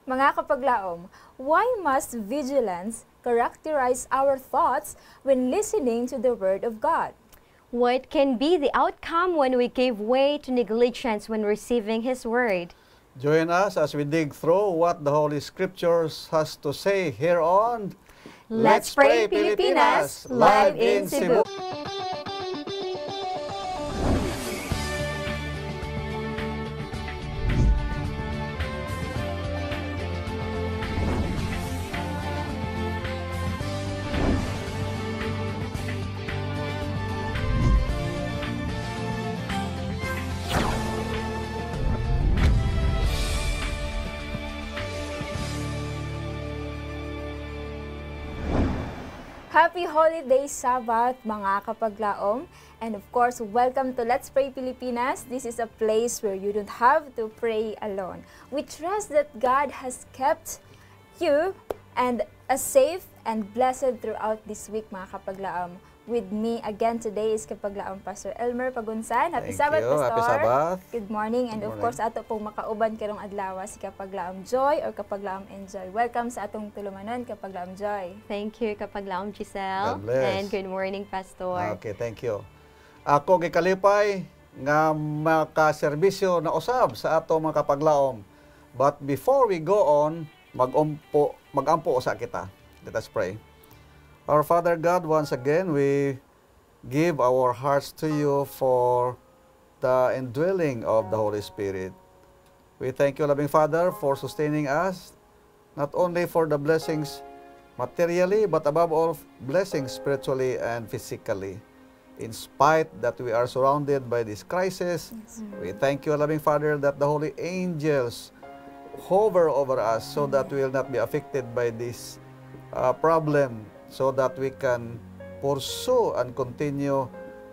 Mga kapaglaom, why must vigilance characterize our thoughts when listening to the Word of God? What can be the outcome when we give way to negligence when receiving His Word? Join us as we dig through what the Holy Scriptures has to say here on Let's Pray Pilipinas, live in Cebu. Happy Holiday Sabbath mga kapaglaom, and of course, welcome to Let's Pray Pilipinas. This is a place where you don't have to pray alone. We trust that God has kept you and safe and blessed throughout this week mga kapaglaom. With me again today is kapaglaom Pastor Elmer Pagunsan. Happy Sabbath, Pastor. Happy Sabbath. Good morning. And of course, ato pong makauban karong adlaw si kapaglaom Joy or kapaglaom Enjoy. Welcome sa atong tulumanon, kapaglaom Joy. Thank you, Kapaglaom Giselle. God bless. And good morning, Pastor. Okay, thank you. Ako gikalipay nga makaserbisyo na usab sa ato mga kapaglaom. But before we go on, magampo sa kita. Let us pray. Our Father God, once again, we give our hearts to you for the indwelling of the Holy Spirit. We thank you, loving Father, for sustaining us, not only for the blessings materially, but above all, blessings spiritually and physically. In spite that we are surrounded by this crisis, we thank you, loving Father, that the holy angels hover over us so that we will not be affected by this problem, so that we can pursue and continue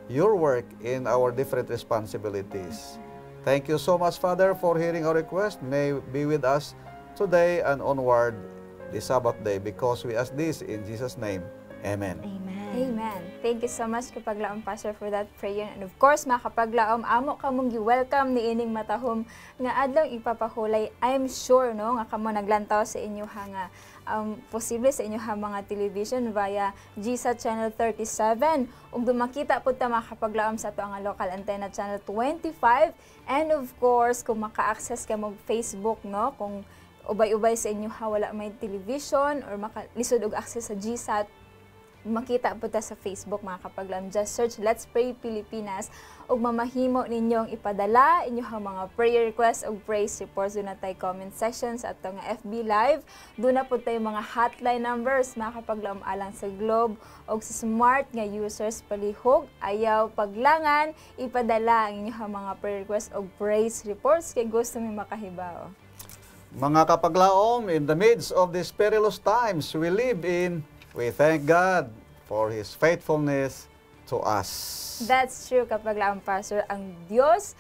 your work in our different responsibilities. Thank you so much, Father, for hearing our request. May be with us today and onward this Sabbath day, because we ask this in Jesus' name. Amen. Amen. Amen. Thank you so much, kapaglaom Pastor, for that prayer. And of course, mga kapaglaom, amo kamong gi-welcome ni ining matahom nga adlaw ipapahulay. I'm sure no nga kamo naglantaw sa inyo nga posible sa inyo mga television via GSAT Channel 37. Ug dumakita po ta mga kapaglaom sa ato ang local antenna Channel 25. And of course, kung maka-access ka mo Facebook, no, kung ubay-ubay sa inyo wala may television or lisod og access sa GSAT, makita po ta sa Facebook mga kapaglaom. Just search Let's Pray Pilipinas ug mamahimo ninyong ipadala inyong mga prayer requests ug praise reports. Doon na tayo comment section sa ato nga FB Live. Doon na po tayo mga hotline numbers mga kapaglaom alang sa Globe ug sa smart nga users palihog. Ayaw paglangan ipadala ang inyong mga prayer requests ug praise reports kay gusto mi makahibaw. Mga kapaglaom, in the midst of these perilous times we live in, we thank God for His faithfulness to us. That's true, kapaglaom Pastor. Ang Diyos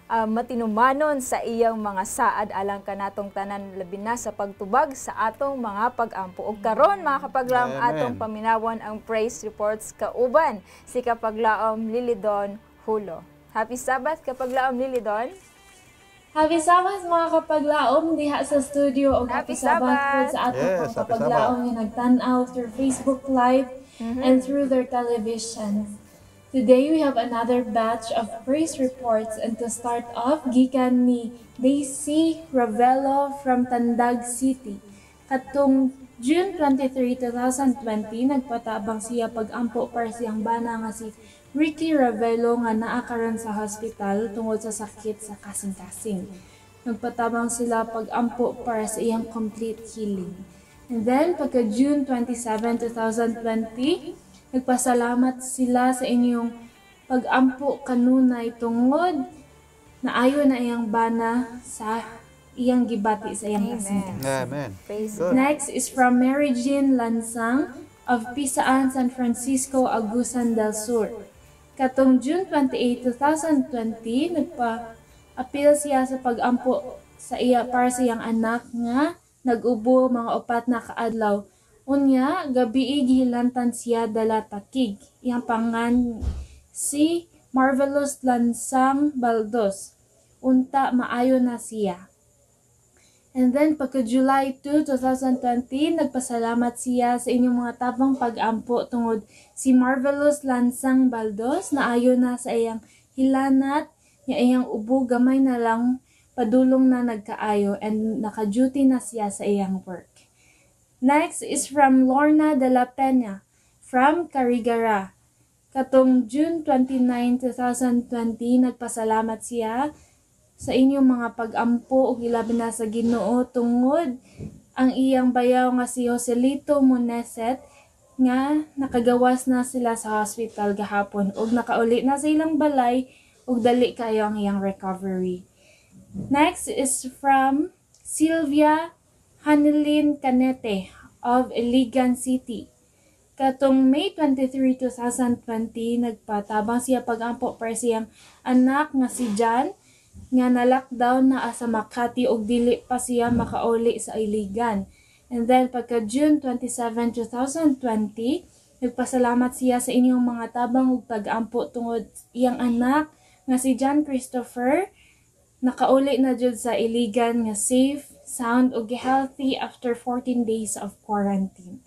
matinumanon sa iyang mga saad alang kanatong tanan, labi na sa pagtubag sa atong mga pag-ampo. Ug karon mga kapaglaom, atong paminawon ang praise reports kauban si kapaglaom Lilidon Hulo. Happy Sabbath, kapaglaom Lilidon. Happy Sabbath mga kapaglaom diha sa studio o happy Sabbath po sa atong kapaglaom nga nagtan-aw through Facebook Live and through their television. Today we have another batch of praise reports, and to start off, gikan ni Daisy Ravelo from Tandag City. Katong June 23, 2020, nagpatabang siya pag-ampo para siyang bana nga si Ricky Ravelo nga naa karon sa hospital tungod sa sakit sa kasing-kasing. Nagpatabang sila pag-ampo para sa iyang complete healing. And then, pagka June 27, 2020, nagpasalamat sila sa inyong pag-ampo kanunay tungod na ayo na iyang bana sa iyang gibati sa iyang kasing-kasing. Amen. Next is from Mary Jean Lansang of Pisaan, San Francisco, Agusan del Sur. Katong June 28, 2020, nagpa-appeal siya sa pag-ampo sa iya para sa iyang anak nga nag-ubo mga 4 na kaadlaw. Unya, gabi gihilantan siya dala takig. Iyang pangan si Marvelous Lansang Baldos. Unta maayo na siya. And then, pagka July 2, 2020, nagpasalamat siya sa inyong mga tabang pag-ampo tungod si Marvelous Lansang Baldos na ayo na sa iyang hilanat, nga iyang ubo gamay na lang padulong na nagkaayo and naka-duty na siya sa iyang work. Next is from Lorna de la Peña from Carigara. Katong June 29, 2020, nagpasalamat siya sa inyong mga pag-ampo ug ilabi na sa Ginoo tungod ang iyang bayaw nga si Joselito Moneset nga nakagawas na sila sa hospital gahapon ug nakauli na sa ilang balay ug dali kayo ang iyang recovery. Next is from Sylvia Hanilin Canete of Iligan City. Katong May 23, 2020, nagpatabang siya pag-ampo para siyang anak nga si John nga na-lockdown na sa Makati ug dili pa siya makauli sa Iligan. And then pagka June 27, 2020, nagpasalamat siya sa inyong mga tabang ug pag-ampo tungod iyang anak nga si John Christopher nakauli na jud sa Iligan nga safe, sound ug healthy after 14 days of quarantine.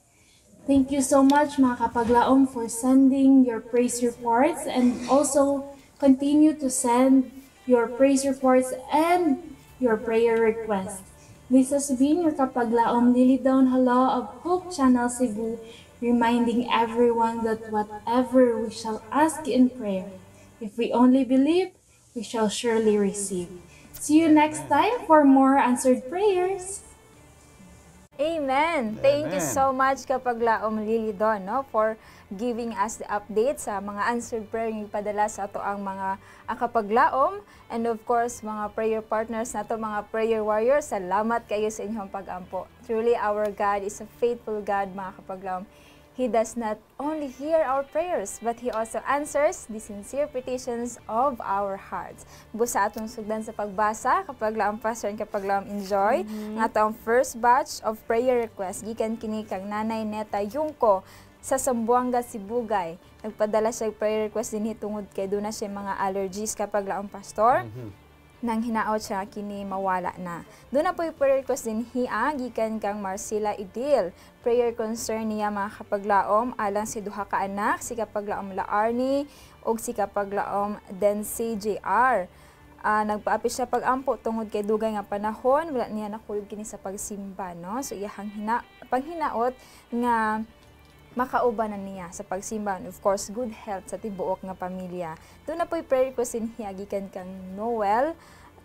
Thank you so much mga kapaglaom for sending your praise reports and also continue to send your praise reports and your prayer requests. This has been your kapaglaom Lily Dawn Hala of Hope Channel Cebu, reminding everyone that whatever we shall ask in prayer, if we only believe, we shall surely receive. See you next time for more answered prayers. Amen. Thank you Amen. so much kapaglaom Lily Dawn, no, for giving us the update sa mga answered prayer nga ipadala sa ato ang mga kapaglaom, and of course mga prayer partners nato, mga prayer warriors, salamat kayo sa inyong pag-ampo. Truly our God is a faithful God mga kapaglaom. He does not only hear our prayers, but He also answers the sincere petitions of our hearts. Busa atong sugdan sa pagbasa, kapaglaom pastor and kapaglaom enjoy, nga atong first batch of prayer requests, gikan kini kang Nanay Neta Yungko sa Zamboanga, Sibugay. Nagpadala siya prayer request din tungod kay doon na siya mga allergies kapaglaom pastor. Nang hinaot siya kini mawala na. Doon na po yung prayer request din gikan kang Marcela Idil. Prayer concern niya mga kapaglaom alang si duha ka anak, si kapaglaom Laarni ug si kapaglaom Dency JR. Nagpaapi siya pag-ampo tungod kay dugay nga panahon wala niya nakulog kini sa pagsimba, no? So iyang panghinaot nga makauban na niya sa pagsimba, and of course good health sa tibuok nga pamilya. Doon na po yung prayer request din gikan kang Noel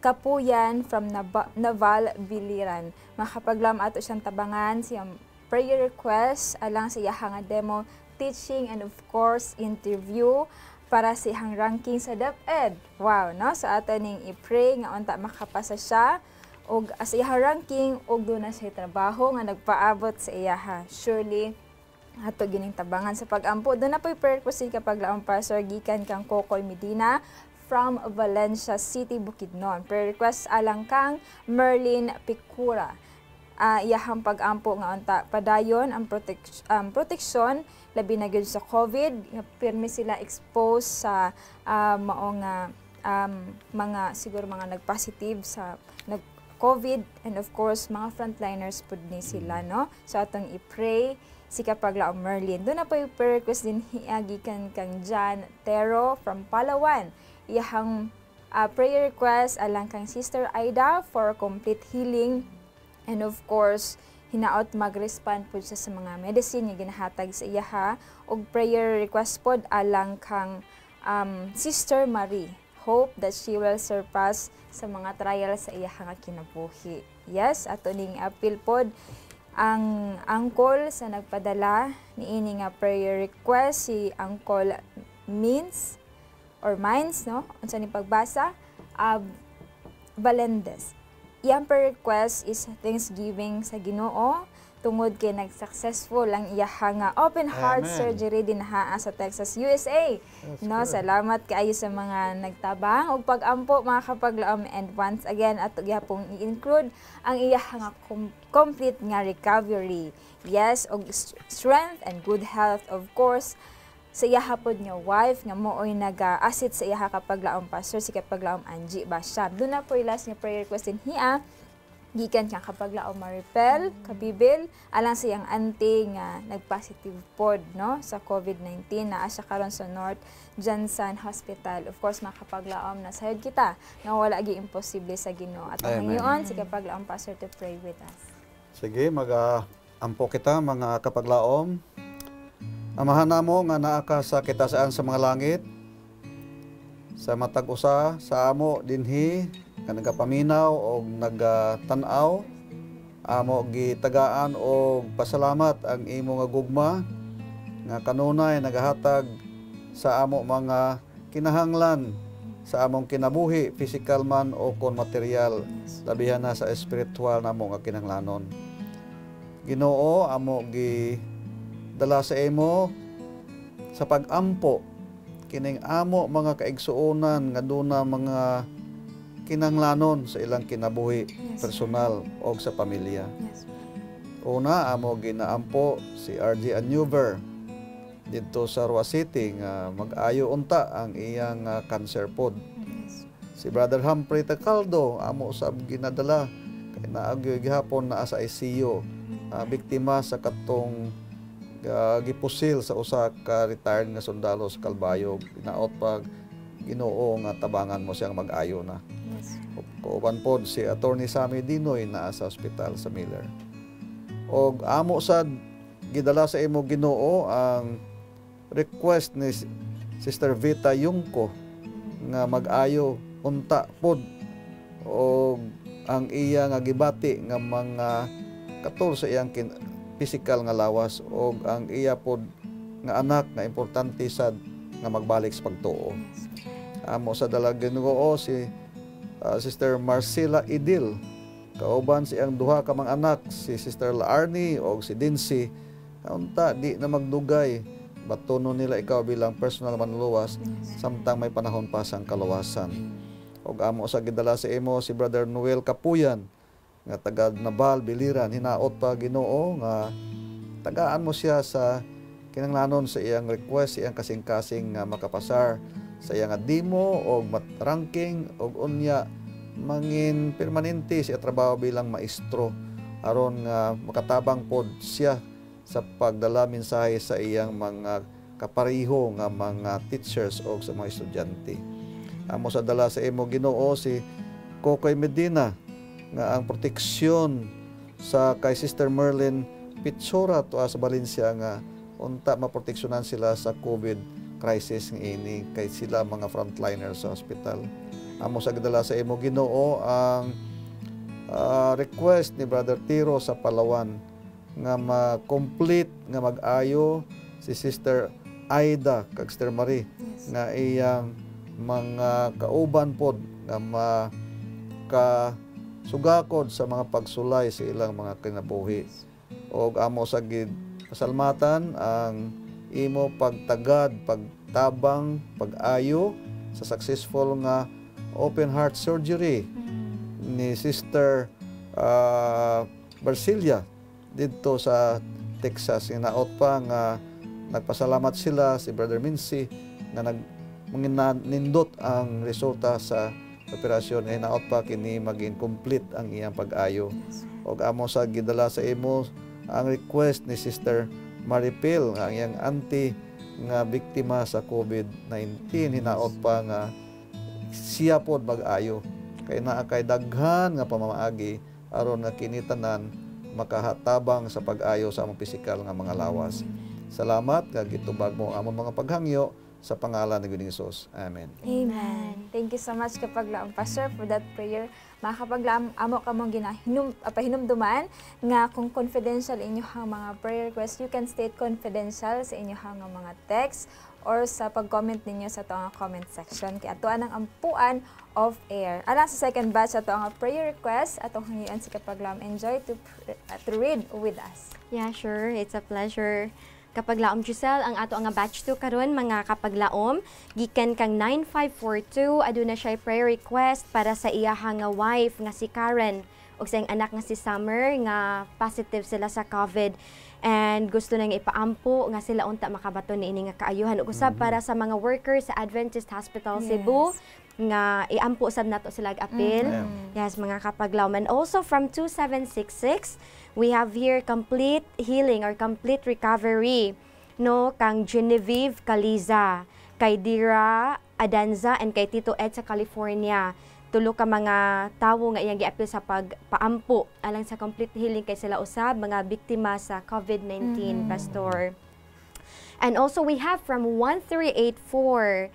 Kapuyan from Naval Biliran. Makapaglam ato siyang tabangan siyang prayer request alang sa iyang nga demo teaching and of course interview para sa iyang ranking sa DepEd. Wow, no? So ato ning i-pray nga unta makapasa siya og sa iyang ranking og doon na siya trabaho nga nagpaabot sa iyaha. Surely ato gining tabangan sa pag-ampo. Doon na po yung prayer request kapaglaom pastor gikan kang Kokoy Medina from Valencia City, Bukidnon. Prayer request alang kang Merlin Picura. Iyahang pag-ampo nga unta padayon ang proteksyon labi na gyud sa COVID, nga pirmi sila exposed sa maong mga siguro mga nagpositive sa COVID, and of course mga frontliners pud ni sila, no? So atong i-pray si kapaglaom Merlin. Doon na po yung prayer request din gikan kang John Tero from Palawan. Iyahang prayer request alang kang Sister Aida for complete healing, and of course hinaot mag-respond po siya sa mga medicine nga ginahatag sa iyaha, og prayer request pod alang kang Sister Marie. Hope that she will surpass sa mga trial sa iyaha nga kinabuhi. Yes, ato ning appeal pod ang angkol sa nagpadala niini nga prayer request, si Uncle Mines, no? Unsa ni pagbasa? Valendes. Iyang prayer request is thanksgiving sa Ginoo tungod kay nag-successful ang iyaha nga open heart surgery dinha sa Texas, USA. No, salamat kaayo sa mga nagtabang og pag-ampo mga kapaglaom, and once again ato gyapong i-include ang iyaha nga complete nga recovery. Yes, og strength and good health of course sa iyaha pod nga wife nga mooy nag-assist sa iyaha kapaglaom pastor, si kapaglaom Angie Basham. Doon na po last nga prayer request din gikan kang kapaglaom Maripel, Kabibil, alang siyang auntie nga nag-positive pod no sa COVID-19 na siya karon sa North Johnson Hospital. Of course, makapaglaom na sayod kita nga wala gi imposible sa Ginoo. At ang ngayon si kapaglaom pastor to pray with us. Sige, mag-ampo kita mga kapaglaom. Amahan namo nga naa ka sa kita saan sa mga langit, sa matag usa sa amo dinhi nga nagapaminaw o nagatanaw, amo gitagaan o pasalamat ang imo nga gugma nga kanunay nagahatag sa amo mga kinahanglan sa among kinabuhi, physical man o kon material, labihan na sa espiritual namo nga kinahanglanon. Ginoo, amo gi dala sa imo sa pag-ampo kining amo mga kaigsuonan nga duna mga kinahanglanon sa ilang kinabuhi personal o sa pamilya. Una, amo ginaampo si RJ Anuver dito sa Rua City nga mag-ayo unta ang iyang cancer pod. Si Brother Humphrey Tacaldo, amo usab ginadala kay naagyo gihapon na sa ICU, biktima sa katong gipusil sa usa ka retired nga sundalo sa Calbayog. Inaot pag Ginoo nga tabangan mo siyang mag-ayo na. Kauban pod si Attorney Sammy Dinoy naa sa ospital sa Miller. Og amo sad gidala sa imo Ginoo ang request ni Sister Vita Yungko nga mag-ayo unta pod og ang iya nga gibati nga mga katol sa iyang physical nga lawas og ang iya pod nga anak nga importante sad nga magbalik sa pagtuo. Amo sa dalang Ginoo si Sister Marcela Idil, kauban si ang duha ka mga anak si Sister Laarni o si Dincy, unta di na magdugay batunon nila ikaw bilang personal manluluwas samtang may panahon pa sang kalawasan. Og amo sa gidala sa imo si Brother Noel Kapuyan nga taga Nabal Biliran, hinaot pa Ginoo nga tagaan mo siya sa kinahanglanon sa iyang request, iyang kasing-kasing nga makapasar sa iyang demo o ranking o unya mangin permanente siya trabaho bilang maestro aron nga makatabang pod siya sa pagdala mensahe sa iyang mga kapariho nga mga teachers o sa mga estudyante. Amo sa dala sa imo Ginoo si Kokoy Medina nga ang proteksyon sa kay Sister Merlin Pitsura to sa Valencia nga unta maproteksyonan sila sa COVID crisis ng ini kay sila mga frontliners sa hospital. Amo sa gidala sa imo Ginoo ang request ni Brother Tiro sa Palawan nga ma-complete nga mag-ayo si Sister Aida kag Sister Marie nga iyang mga kauban pod nga makasugakod sa mga pagsulay sa ilang mga kinabuhi. Og amo sa pasalmatan ang imo pagtagad, pagtabang, pag-ayo sa successful nga open heart surgery ni Sister Barcilia dito sa Texas. Inaot pa nga nagpasalamat sila si Brother Mincy nga nindot ang resulta sa operasyon. Inaot pa kini maging complete ang iyang pag-ayo. Og amo sa gidala sa imo ang request ni Sister Maripel nga ang iyang auntie nga biktima sa COVID-19, hinaot pa nga siya pod mag-ayo kay naa kay daghan nga pamamaagi aron nga kinitanan makahatabang sa pag-ayo sa among pisikal nga mga lawas. Salamat kag gitubag mo among mga paghangyo sa pangalan ni Ginoong Hesus. Amen. Amen. Thank you so much kapaglaom Pastor for that prayer. Makapaglaom amo ka mong pahinumduman nga kung confidential inyong mga prayer request, you can state confidential sa inyong mga text or sa pag-comment ninyo sa ito ang comment section. Kaya ito ang ampuan of air. Alang sa second batch ito ang prayer request atong hangian si kapaglaom. Enjoy to read with us. Yeah, sure. It's a pleasure. Kapaglaom Giselle, ang ato nga batch 2 karon mga kapaglaom, gikan kang 9542, aduna siya prayer request para sa iyaha nga wife nga si Karen ug sa iyang anak nga si Summer nga positive sila sa COVID. and gusto nang ipaampo nga sila unta makabaton niini nga kaayuhan ug usab para sa mga workers sa Adventist Hospital Cebu nga iampo sad nato sila apil. Yes, mga kapaglaom. And also from 2766, we have here complete healing or complete recovery no kang Genevieve Caliza, kay Dira Adanza, and kay Tito Ed sa California. Tulo ka mga tawo nga iyang giapil sa pagpaampo alang sa complete healing kay sila usab mga biktima sa COVID-19, Pastor. And also we have from 1384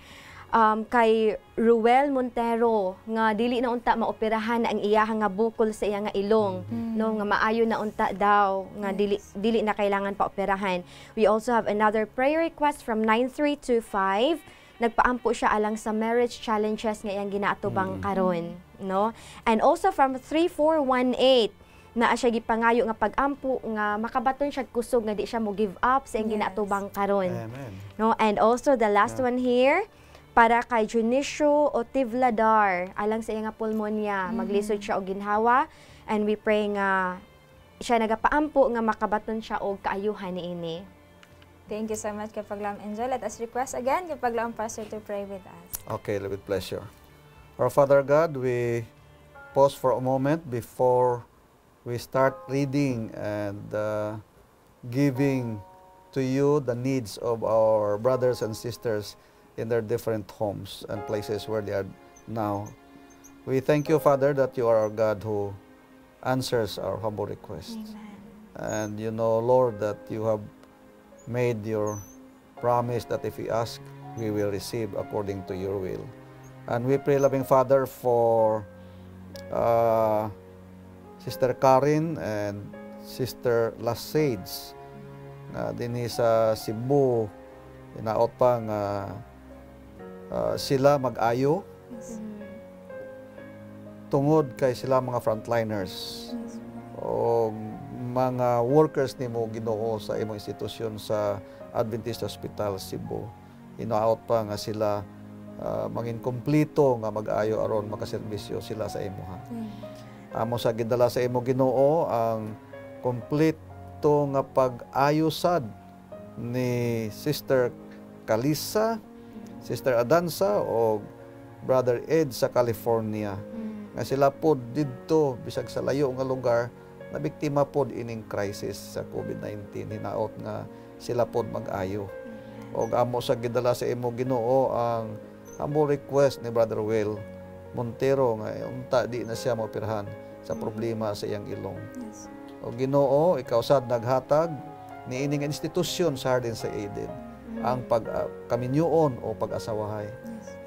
kay Ruel Montero nga dili na unta maoperahan ang iyahang nga bukol sa iya nga ilong no nga maayo na unta daw nga dili na kailangan pa operahan. We also have another prayer request from 9325. Nagpaampo siya alang sa marriage challenges nga iyang ginaatubang karon, no? And also from 3418 na siya gipangayo nga pagampo nga makabaton siya kusog nga di siya mo give up sa iyang ginaatubang karon. No? And also the last one here para kay Junicio Otivladar alang sa iyang pulmonya, maglisod siya og ginhawa, and we pray nga siya nagapaampo nga makabaton siya og kaayuhan niini. Thank you so much, Kapaglaom Angel. Let us request again, Kapaglaom Pastor, to pray with us. Okay, with pleasure. Our Father God, we pause for a moment before we start reading and giving to you the needs of our brothers and sisters in their different homes and places where they are now. We thank you, Father, that you are our God who answers our humble requests. Amen. And you know, Lord, that you have made your promise that if we ask, we will receive according to your will. And we pray, loving Father, for Sister Karin and Sister Lasades na din sa Cebu, inaot pa nga sila mag-ayo tungod kay sila mga frontliners o mga workers nimo Ginoo sa imong institusyon sa Adventist Hospital Cebu. Inaot pa nga sila mangin kompleto nga mag-ayo aron makaserbisyo sila sa imuha. Amo sa gidala sa imo Ginoo ang kompleto nga pag-ayo sad ni Sister Kalisa, Sister Adanza o Brother Ed sa California. Nga sila po didto bisag sa layo nga lugar na biktima pod ining crisis sa COVID-19, hinaot nga sila pod mag-ayo. Og amo sa gidala sa imo Ginoo ang humble request ni Brother Will Montero nga unta di na siya maoperahan sa problema sa iyang ilong. O Ginoo, ikaw sad naghatag ni ining institusyon sa Hardin sa Aiden ang pagkaminyoon o pag-asawahay.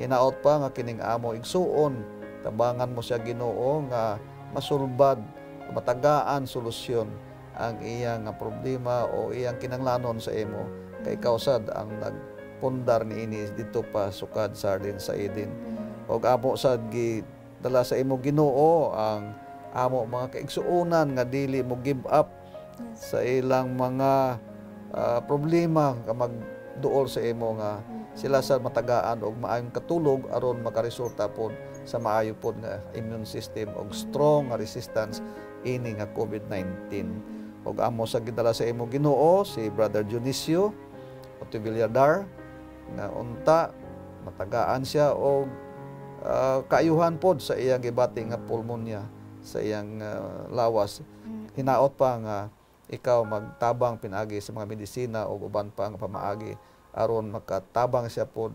Hinaot pa nga kining amo igsuon, tabangan mo siya Ginoo nga masulbad, matagaan solusyon ang iyang problema o iyang kinanglanon sa imo. Kay ikaw sad ang nagpundar niini dito pa sukad sa Hardin sa Aiden. Og amo sad gidala sa imo Ginoo ang amo mga kaigsuonan nga dili mo give up sa ilang mga problema nga magduol sa imo nga sila sa matagaan og maayong katulog aron makaresulta pod sa maayo pod nga immune system og strong nga resistance ini nga COVID-19. Og amo sa gidala sa imo Ginoo si Brother Junicio Otivladar nga unta matagaan siya og kaayuhan pod sa iyang gibati nga pulmonya sa iyang lawas. Hinaot pa nga ikaw magtabang pinagi sa mga medisina o uban pa nga pamaagi aron makatabang siya pod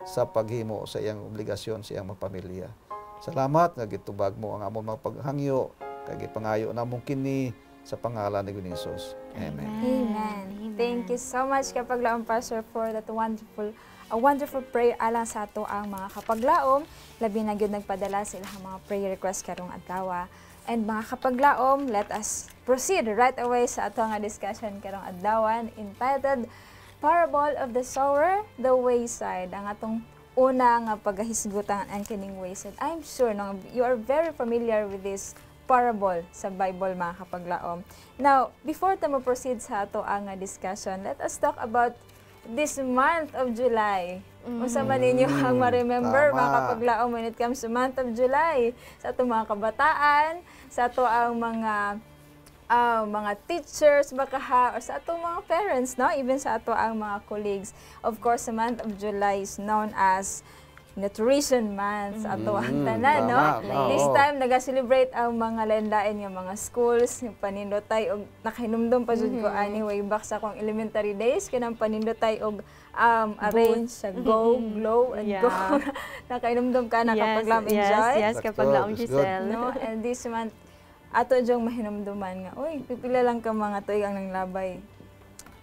sa paghimo sa iyang obligasyon sa iyang mga pamilya. Salamat nga gitubag mo ang among mga paghangyo kay gipangayo namong kini sa pangalan ni Jesus. Amen. Amen. Thank you so much, Kapaglaom Pastor, for that wonderful prayer alang sa ato ang mga kapaglaom. Labi na gyud nagpadala sa ilang mga prayer request karong adlaw. And mga kapaglaom, let us proceed right away sa ato nga discussion karong adlaw entitled Parable of the Sower, the Wayside. Ang atong una nga paghisgutan ang kining wayside. I'm sure no, you are very familiar with this parable sa Bible, mga kapaglaom. Now, before tayo proceed sa ato ang discussion, let us talk about this month of July. Unsa man ninyo ang ma-remember, mga kapaglaom, when it comes to month of July, sa ato mga kabataan, sa ato ang mga mga teachers baka ha, or sa atong mga parents, no, even sa ato ang mga colleagues. Of course, the month of July is known as Nutrition Month sa ato ang tanan, no? This time naga-celebrate ang mga lain-lain nga mga schools, yung panindotay og nakahinumdum pa jud ko anyway back sa akong elementary days kinang panindotay og arrange sa go, glow and go. Nakahinumdum ka na kapag lam enjoy. Yes, kapag lam Giselle. No, and this month ato jong mahinumduman nga, uy, pipila lang ka mga tuig ang nanglabay.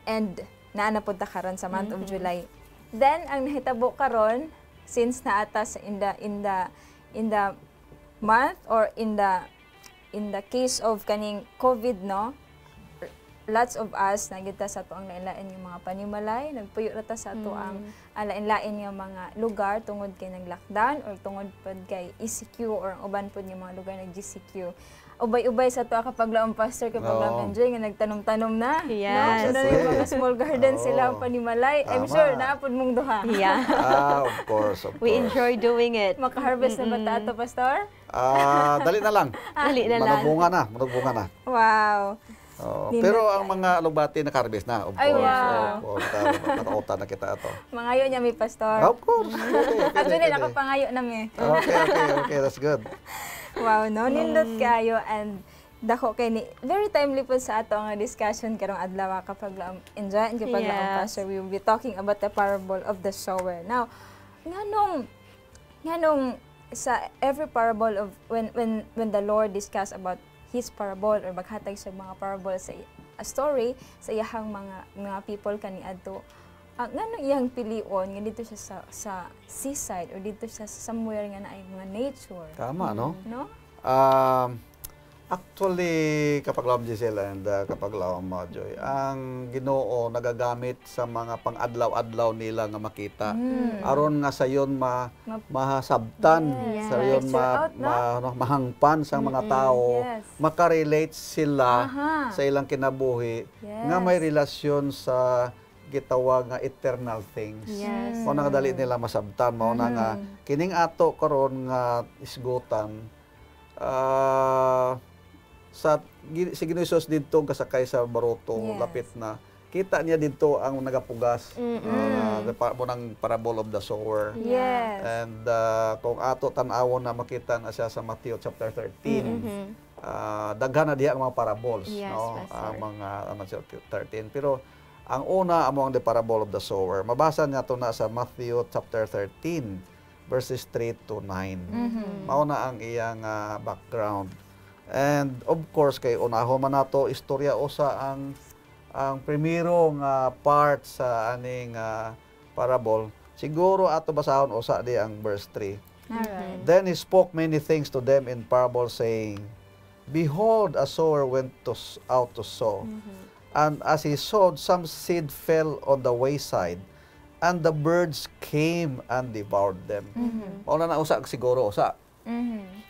And naanapod ta karon sa month of July. Then ang nahitabo karon since naatas in the month or in the case of kaning COVID, no, lots of us nagita sa ato ang lain-lain yung mga panimalay, nagpuyo ra ta sa ato ang lain-lain yung mga lugar tungod kay nag-lockdown or tungod pod kay ECQ or uban pod yung mga lugar nag-GCQ. Ubay-ubay sa to kapag laong pastor kapag enjoy nga nagtanom-tanom na. Yes. No? So, mga small garden sila ang panimalay. I'm sure naapod mong duha. Yeah. Of course. We enjoy doing it. Maka-harvest na ba ta ato, pastor? Dali na lang. Dali na lang. Manugbunga na. Wow. Pero ang mga alugbati naka-harvest na, of Ay, course. wow. Nakauta na kita ito. Mangayo niya mi, pastor. Of course. Actually, nakapangayo na mi. Okay, that's good. Wow, no, nindot kayo and dako kay ni very timely po sa ato ang discussion karong adlaw kapag enjoy and kapag pastor we will be talking about the parable of the sower. Now, nganong sa every parable of when the Lord discuss about his parable or maghatag sa mga parable sa a story sa iyang mga people kaniadto, ngano iyang pilion nga dito siya sa seaside or dito siya somewhere nga naay mga nature. Tama, no? No? Actually, kapag laom Giselle and kapag laom Joy, ang Ginoo nagagamit sa mga pang-adlaw-adlaw nila nga makita. Aron nga sayon mahasabtan, sayon mahangpan sa mga tao, makarelate sila sa ilang kinabuhi, nga may relasyon sa gitawag nga eternal things. Mao na dali nila masabtan, mao na nga kining ato karon nga isgutan sa si Ginoong Hesus didto kasakay sa baruto, lapit na kita niya didto ang nagapugas ng parable of the sower. And kung ato tan-awon na makita na siya sa Matthew chapter 13, daghan na diha ang mga parables, no? Ang mga 13, pero ang una among the parable of the sower, mabasa niya to na sa Matthew chapter 13 verses 3 to 9. Mao na ang iyang background. And of course kay unahon man nato istorya usa ang primero nga part sa aning parable. Siguro ato basahon usa di ang verse 3. Then he spoke many things to them in parable saying, Behold, a sower went out to sow. And as he sowed, some seed fell on the wayside, and the birds came and devoured them. Mauna na usa siguro usa.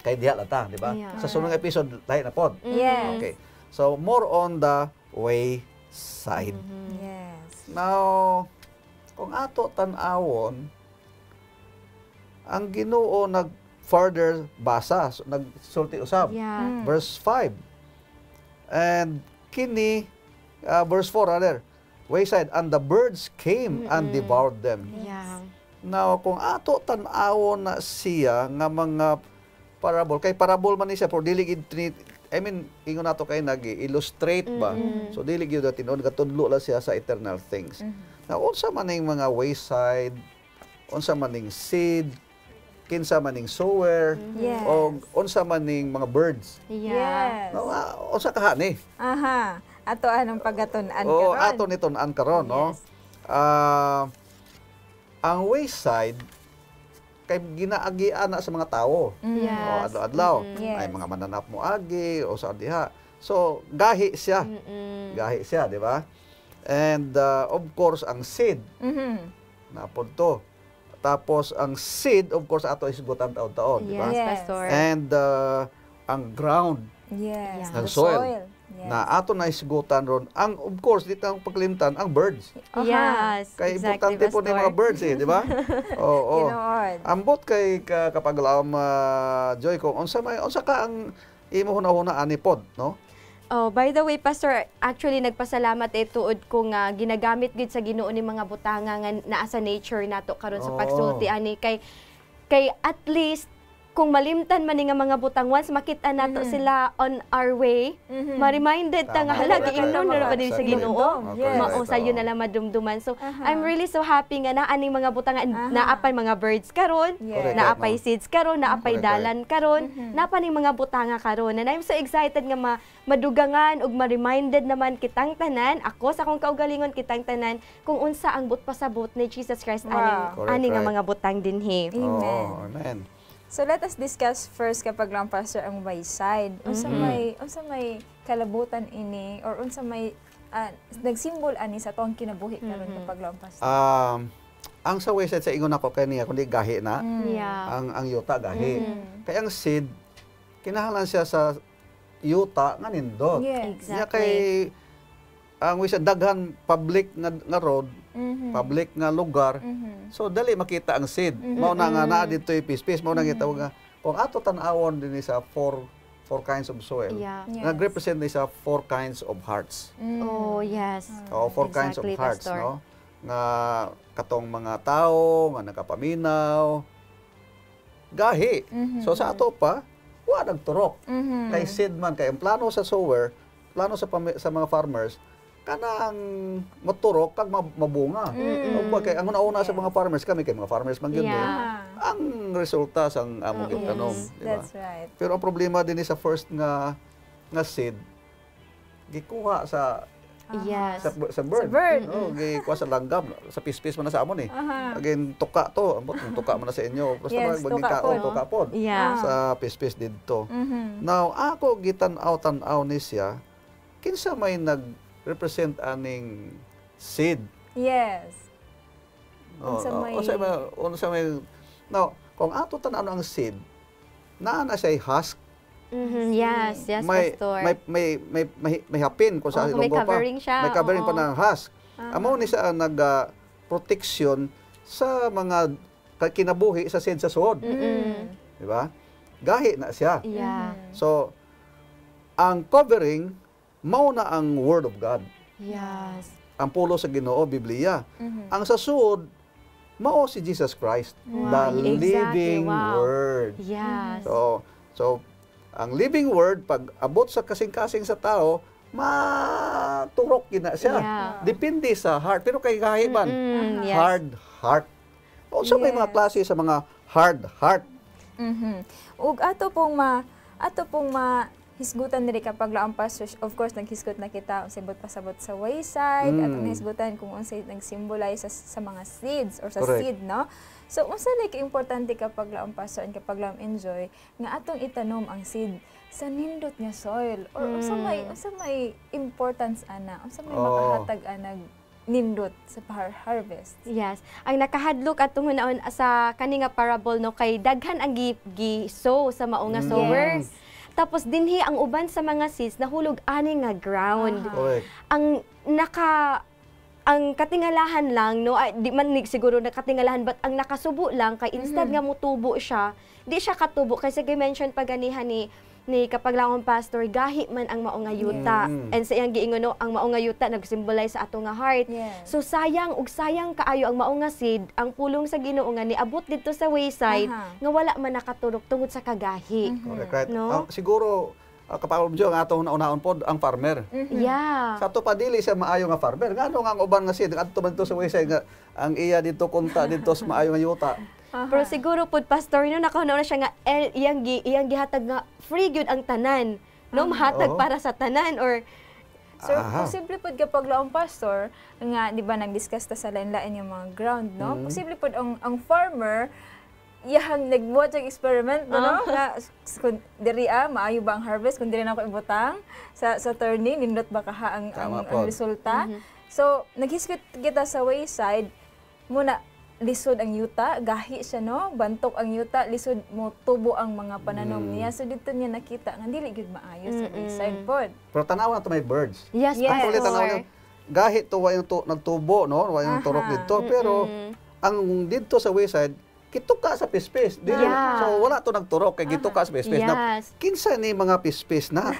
Kay diha lata, di ba? Sa sunod episode lahi na pod. Okay. So more on the wayside. Now, kung ato tan-awon, ang Ginoo nag further basa, nagsulti usab. Verse 5. And kini verse 4 rather, wayside, and the birds came and devoured them. Now, kung ato tan-awon na siya nga mga parable, kay parable man ni siya, pero dili ingon nato kay nag-illustrate ba? So dili gyud tinuod gatudlo la siya sa eternal things. Now, unsa man ning mga wayside, unsa man ning seed, kinsa man ning sower, o unsa man ning mga birds. No, unsa kaha ni? Ato anong pagatun-an karon? Ato nitun-an karon, no? Ang wayside kay ginaagian na sa mga tawo. Adlaw-adlaw ay mga mananap mo agi o sa diha. So gahi siya. Gahi siya, di ba? And of course ang seed. Napod to. Tapos ang seed of course ato isgutan taon-taon, di ba? And ang ground. Ang soil. Na ato na isgutan ron. Ang of course dito ang paglimtan ang birds. Kay importante po ni mga birds di ba? Oo. Ambot kay kapag laom Joy ko unsa ka ang imo hunahuna ani pod, no? Oh, by the way, Pastor, actually nagpasalamat tuod ko nga ginagamit gid sa Ginoo ni mga butanga nga naa sa nature nato karon sa pagsulti ani kay at least kung malimtan man ni nga mga butang once makita nato sila on our way, ma-reminded ta nga hala giingnon na ba din sa Ginoo. Mao sayo na lang madumduman. So I'm really so happy nga naa ning mga butang naapay mga birds karon, naapay seeds karon, naapay dalan karon, naapa ning mga butanga karon. And I'm so excited nga madugangan ug ma-reminded naman kitang tanan, ako sa akong kaugalingon kitang tanan kung unsa ang pasabot ni Jesus Christ ani nga mga butang dinhi. Amen. So let us discuss first kapag lang Pastor ang wayside. Unsa may kalabutan ini or unsa may nagsimbol ani sa tuang kinabuhi karon kapag lang Pastor. Ang sa wayside sa ingon ako kaniya kundi gahi na. Ang yuta gahi. Kaya ang seed kinahanglan siya sa yuta nga nindot. Exactly. Kay ang wayside daghan public nga road, public nga lugar. So dali makita ang seed. Mao na nga naa dito pispis, mao na kita nga kung ato tan-awon dinhi sa four kinds of soil. Nag-represent ni sa 4 kinds of hearts. Oh, yes. Four kinds of hearts, Pastor. no? Nga katong mga tao nga nakapaminaw gahi. So sa ato pa wa nagturok. Kay seed man kay ang plano sa sower, plano sa mga farmers kanang maturok kag mabunga. Kay ang una sa mga farmers kami kay mga farmers man gyud ang resulta sang among gitanom, di ba? That's right. Pero ang problema din sa first nga seed gikuha sa sa bird. No, gikuha sa langgam, sa pispis man na sa amon Again tuka to, ambot tuka man na sa inyo. Basta tuka pod. Sa pispis didto. Now ako gitan-aw ni siya kinsa may nag-represent aning seed. Yes. Unsa may now, kung ato tan-aw ang seed, naa na siya husk. Yes, Pastor. May hapin kung sa may covering siya. May covering pa ng husk. Amo ni siya nag-protection sa mga kinabuhi sa seed sa suod. Di ba? Gahi na siya. So, ang covering mao na ang Word of God. Yes. Ang pulo sa Ginoo, Biblia. Ang sa suod, mao si Jesus Christ, the living Word. Yes. So ang living Word, pag abot sa kasing-kasing sa tao, maturok gina siya. Depende sa heart. Pero kay kahiban, hard heart. So may mga klase sa mga hard heart. Ug ato pong hisgutan diri kapag laang Pastor, of course naghisgot na kita unsay pasabot sa wayside at nahisgutan kung unsay nagsymbolize sa mga seeds or sa seed, no? So unsa like importante kapag laang Pastor and kapag laang enjoy nga atong itanom ang seed sa nindot nga soil or unsa may importance ana, unsa may makahatag anag nindot sa harvest. Yes. Ang nakahadlok atong hunaon sa kani nga parable no kay daghan ang gi-sow sa mao nga sower. Tapos dinhi ang uban sa mga seeds nahulog ani nga ground. Ang katingalahan lang no di man siguro nakatingalahan but ang nakasubo lang kay instead nga mutubo siya, di siya katubo kasi gi-mention pa ganihan ni kapag lang Pastor gahi man ang mao nga yuta. And sa iyang giingon no ang mao nga yuta nag-symbolize sa ato nga heart. So sayang kaayo ang mao nga seed ang pulong sa Ginoo nga niabot didto sa wayside nga wala man nakaturok tungod sa kagahi. Correct. No? Siguro kapag ang atong naunahon pod ang farmer. Sa ato pa dili siya maayo nga farmer. Ngano nga ang uban nga seed adto man dito sa wayside nga ang iya dito kunta dito sa maayo nga yuta. Pero siguro pod Pastor no nakahunaw na siya nga iyang gihatag nga free gyud ang tanan. No mahatag para sa tanan or So, posible pod kapag laong Pastor nga di ba nag-discuss ta sa lain-lain yung mga ground, no? Posible pod ang farmer iyang nagbuhat ng experiment no nga kung diri maayo ba ang harvest kung diri na ako ibutang sa turning nindot ba kaha ang resulta. So naghisgot kita sa wayside muna lisod ang yuta, gahi siya no, bantok ang yuta, lisod mo tubo ang mga pananom niya. So dito niya nakita nga dili gyud maayo sa wayside pod. Pero tanaw na to may birds. Yes. Gahi to wa yung nagtubo no, wa yung turok dito pero ang dito sa wayside gituka sa pispis. Yeah. So wala to nagturok kay gituka sa pispis na Yes. kinsa ni mga pispis na.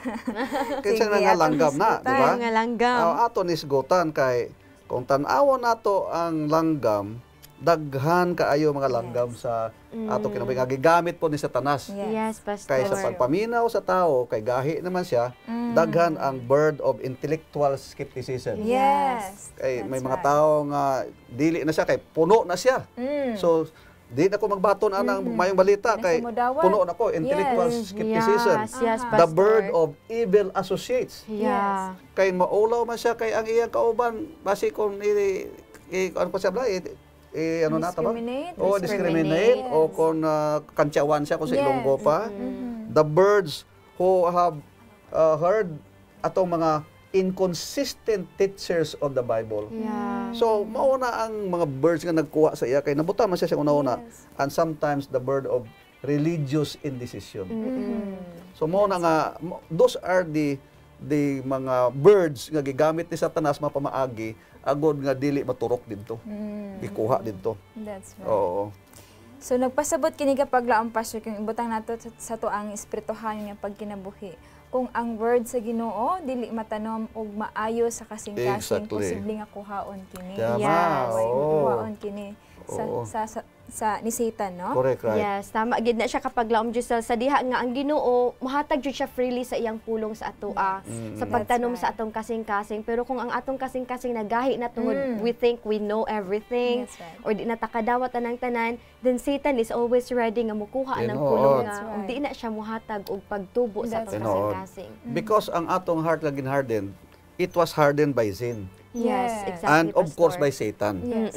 Kinsa Sige, mga atong langgam na, di ba? Mga langgam. Ato nisgutan kay kung tan-awon nato ang langgam, daghan kaayo mga langgam sa ato kinabuhi nga gigamit po ni Satanas. Yes, Pastor. Kay sa pagpaminaw sa tao, kay gahi naman siya, daghan ang bird of intellectual skepticism. Yes. Kay may That's mga right. tao nga dili na siya kay puno na siya. So di na ko magbaton anang mayong balita Di na kay siya modawat. puno na ko intellectual skepticism. Yes, The Pastor. bird of evil associates. Yeah. Kay maulaw man siya kay ang iyang kauban basi kung ano pa siya bla ano na ba? Discriminate. O discriminate o kung kantsawan siya kung sa Yes. Ilonggo pa. The birds who have heard atong mga inconsistent teachers of the Bible. Yeah. So, mauna ang mga birds nga nagkuha sa iya kay nabuta man siya una. Yes. And sometimes the bird of religious indecision. So, mauna nga those are the mga birds nga gigamit ni Satanas mapamaagi agod nga dili maturok didto. Gikuha didto. That's right. Oo. So nagpasabot kini kapag laang pastor kung ibutang nato sa tuang espirituhan nga pagkinabuhi. Kung ang word sa Ginoo dili matanom og maayo sa kasing-kasing, Exactly. posible nga kuhaon kini. Tama, Yes. oo. Kuhaon kini Oo. sa ni Satan, no? Correct, right? Yes, tama gid na siya kapag laom Giselle sa diha nga ang Ginoo mohatag jud siya freely sa iyang pulong sa atoa sa pagtanom That's sa atong kasing-kasing, pero kung ang atong kasing-kasing nagahi na tungod we think we know everything That's right. or di na takadawat anang tanan, then Satan is always ready nga mukuha ng Tinuod. pulong That's nga right. ug di na siya mohatag og pagtubo sa That's atong Tinuod. kasing-kasing. Because ang atong heart laging hardened, it was hardened by sin. Yes, Yes. exactly. And of course Pastor. by Satan. Yes.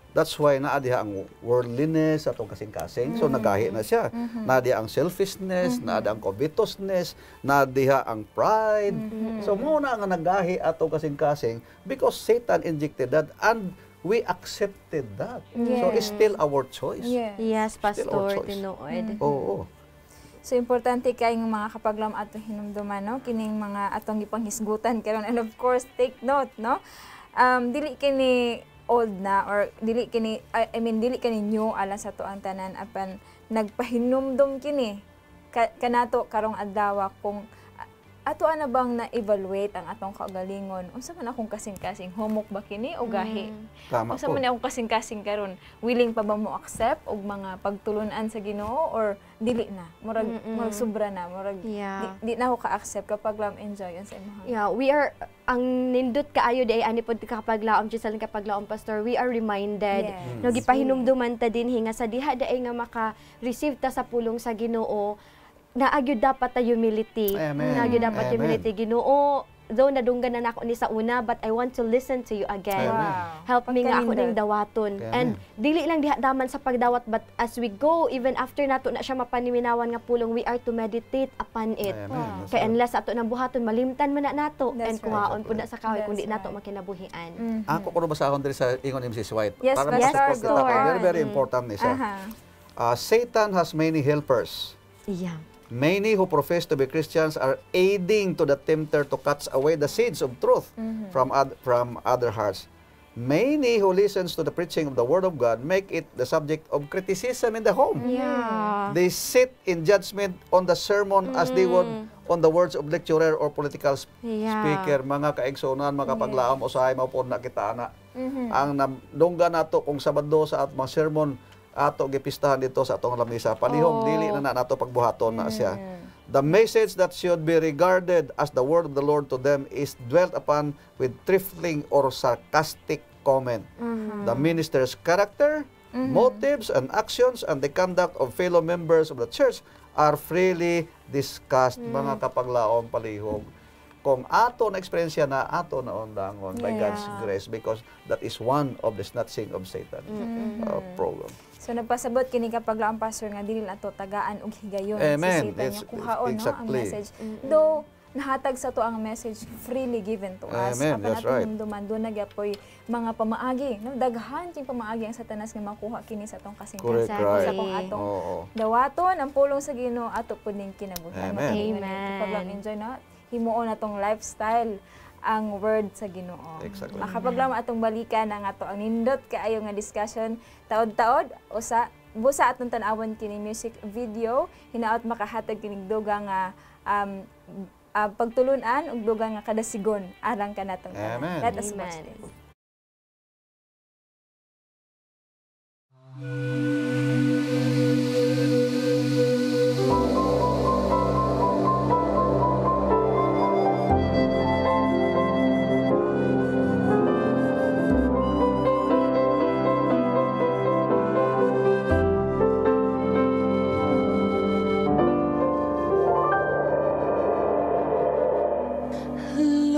That's why naa diha ang worldliness atong kasing-kasing. So nagahi na siya. Naa diha ang selfishness, naa diha ang covetousness, naa diha ang pride. So mo na nga nagahi atong kasing-kasing because Satan injected that and we accepted that. So it's still our choice. Yes. Yes, Still our Pastor, choice. tinuod. Oo. So importante kay ng mga kapaglam atong hinumduman, no? Kining mga atong gipanghisgutan karon, and of course take note, no? Dili kini old na or dili kini dili kini new alang sa tuang tanan apan nagpahinumdum kini kanato karong adlaw kung ato ana bang na-evaluate ang atong kaugalingon. Unsa man akong kasing-kasing, humok ba kini o gahi? Tama Unsa po. man akong kasing-kasing karon, willing pa ba mo accept og mga pagtulunan sa Ginoo or dili na? Murag sobra na, murag Yeah. di na ako ka-accept kapag lam enjoy yun sa imong. Yeah, we are ang nindot kaayo di ani pod kapag laom Giselle kapag laom Pastor, we are reminded Yes. no gipahinumduman ta dinhi nga sa diha daay nga maka-receive ta sa pulong sa Ginoo, naagyo dapat ta humility. Amen. Naagyo dapat Amen. humility. Ginoo, though nadunggan na nako ni sa una, but I want to listen to you again. Amen. Help me nga ako Pagkanindot. ning dawaton. Amen. And dili lang diha daman sa pagdawat, but as we go, even after nato na siya mapaniminawan nga pulong, we are to meditate upon it. Amen. That's Kay right. unless ato nang buhaton, malimtan man na nato. That's And kuhaon right. pud na sa kahoy kung di That's nato right. makinabuhian. Ako kuno basahon diri sa ingon ni Mrs. White. Yes, Para Pastor, ma-support go kita. on. Very, very important ni siya. Satan has many helpers. Yeah. Many who profess to be Christians are aiding to the tempter to cut away the seeds of truth from other hearts. Many who listens to the preaching of the Word of God make it the subject of criticism in the home. Yeah. They sit in judgment on the sermon as they would on the words of lecturer or political Yeah. speaker. Mga kaigsunan, mga kapaglaom, usahay mapon na kita na. Ang dungga nato kung Sabado sa mga sermon ato gipistahan dito sa atong lamisa. Palihom dili na nato pagbuhaton na siya. The message that should be regarded as the word of the Lord to them is dwelt upon with trifling or sarcastic comment. The minister's character, motives, and actions and the conduct of fellow members of the church are freely discussed. Mga kapaglaom palihog. Kung ato na eksperyensya na ato na ondangon by God's grace because that is one of the snatching of Satan program. So nagpasabot kini kapag laang pastor nga dili nato tagaan og higayon Amen. si Satan It's- nga kuhaon no ang exactly. message. Though nahatag sa to ang message freely given to us. Amen. Apan That's natin right. humduman doon nagyapoy mga pamaagi, no? Daghan king pamaagi ang Satanas nga makuha kini sa atong Correct, kasing-kasing right. sa kung atong Oo. dawaton ang pulong sa Ginoo ato pud ning kinabuhi. Amen. Amen. Kapag lang enjoy na himuon atong lifestyle ang word sa Ginoo. Exactly. Makapaglam atong balikan ang ato ang nindot kaayo nga discussion taod-taod o sa busa atong tan-awon kini music video, hinaot makahatag kining duga nga pagtulunan ug duga nga kadasigon arang kanatong tanan. Amen. Let us watch Amen. this.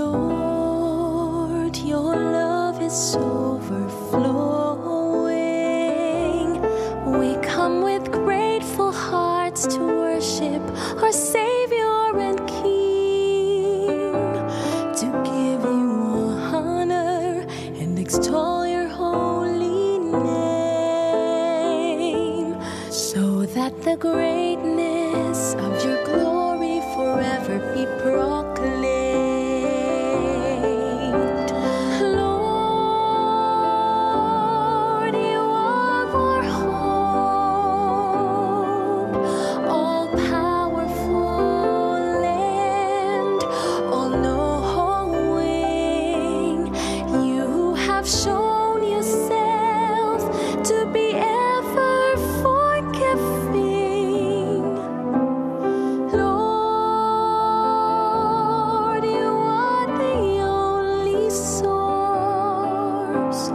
Lord, your love is overflowing. We come with grateful hearts to worship our Savior and King, to give you honor and extol your holy name, so that the greatness of your glory forever be proclaimed. Lord, you are our hope, all powerful and all knowing. You have shown yourself to be ever forgiving. Lord, you are the only source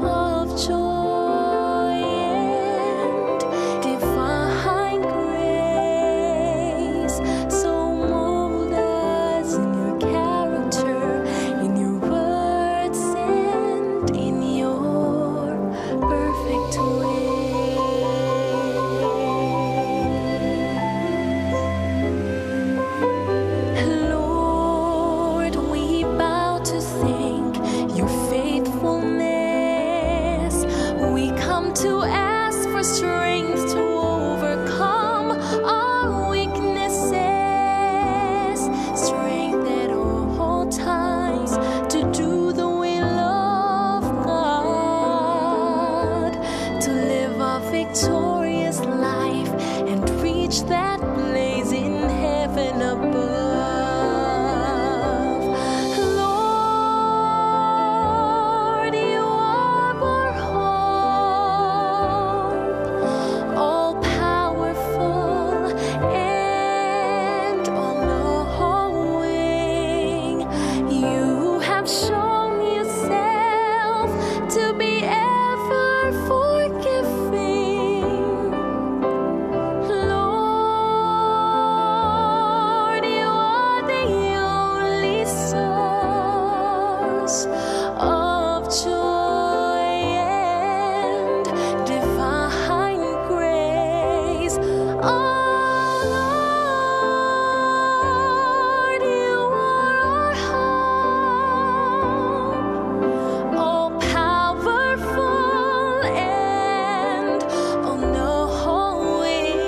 of joy and divine grace. So mold us in your character, in your words, and in your perfect way. Lord, we bow to thank your faithfulness. We come to ask for strength to overcome our weaknesses, strength at all times to do the will of God, to live a victorious life and reach that place in heaven above. Lord, you are our hope, all powerful and all knowing. You have shown yourself to be ever forgiving. Lord, you are the only source of joy and divine grace. Oh Lord, you are our hope, all powerful and all knowing.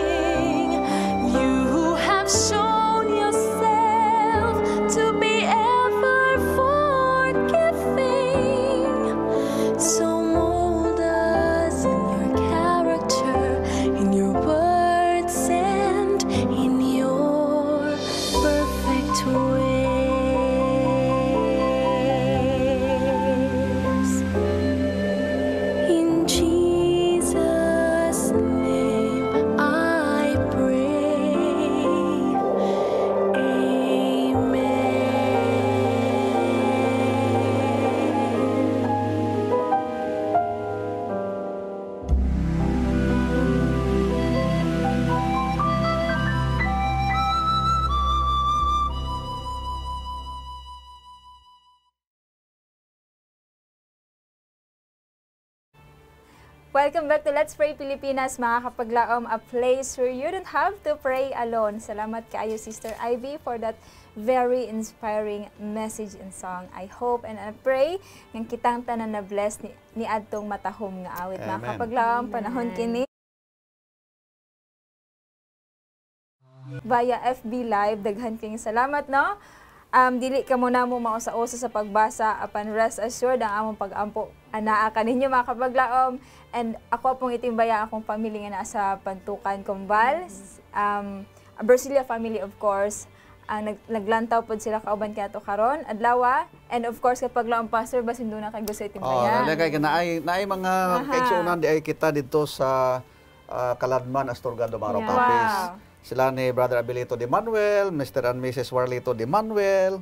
You have shown yourself to be ever forgiving. So mold us in your character, in your words, and in your perfect ways. In Jesus' name I pray. Amen. Welcome back to Let's Pray Pilipinas, mga kapaglaom, a place where you don't have to pray alone. Salamat kaayo, Sister Ivy, for that very inspiring message and song. I hope and I pray ng kitang tanan na bless ni adtong matahom nga awit. Mga Amen. kapaglaom, panahon kini via FB Live. Daghan kayong salamat, no? Dili ka muna mo mausa-usa sa pagbasa, apan rest assured ang among pag-ampo anaa kaninyo, mga kapaglaom. And ako pong itimbaya akong pamilya nga nasa Pantukan, Kumbal. Bersilia family of course. Naglantaw po sila kauban kaya to karon adlaw. And of course kapag laang pastor basin doon na kay gusto itimbaya. Nalagay naay mga kaigsuonan di ay kita dito sa Kaladman, Astorga, Dumaro, Capiz. Sila ni Brother Abilito de Manuel, Mr. and Mrs. Warlito de Manuel,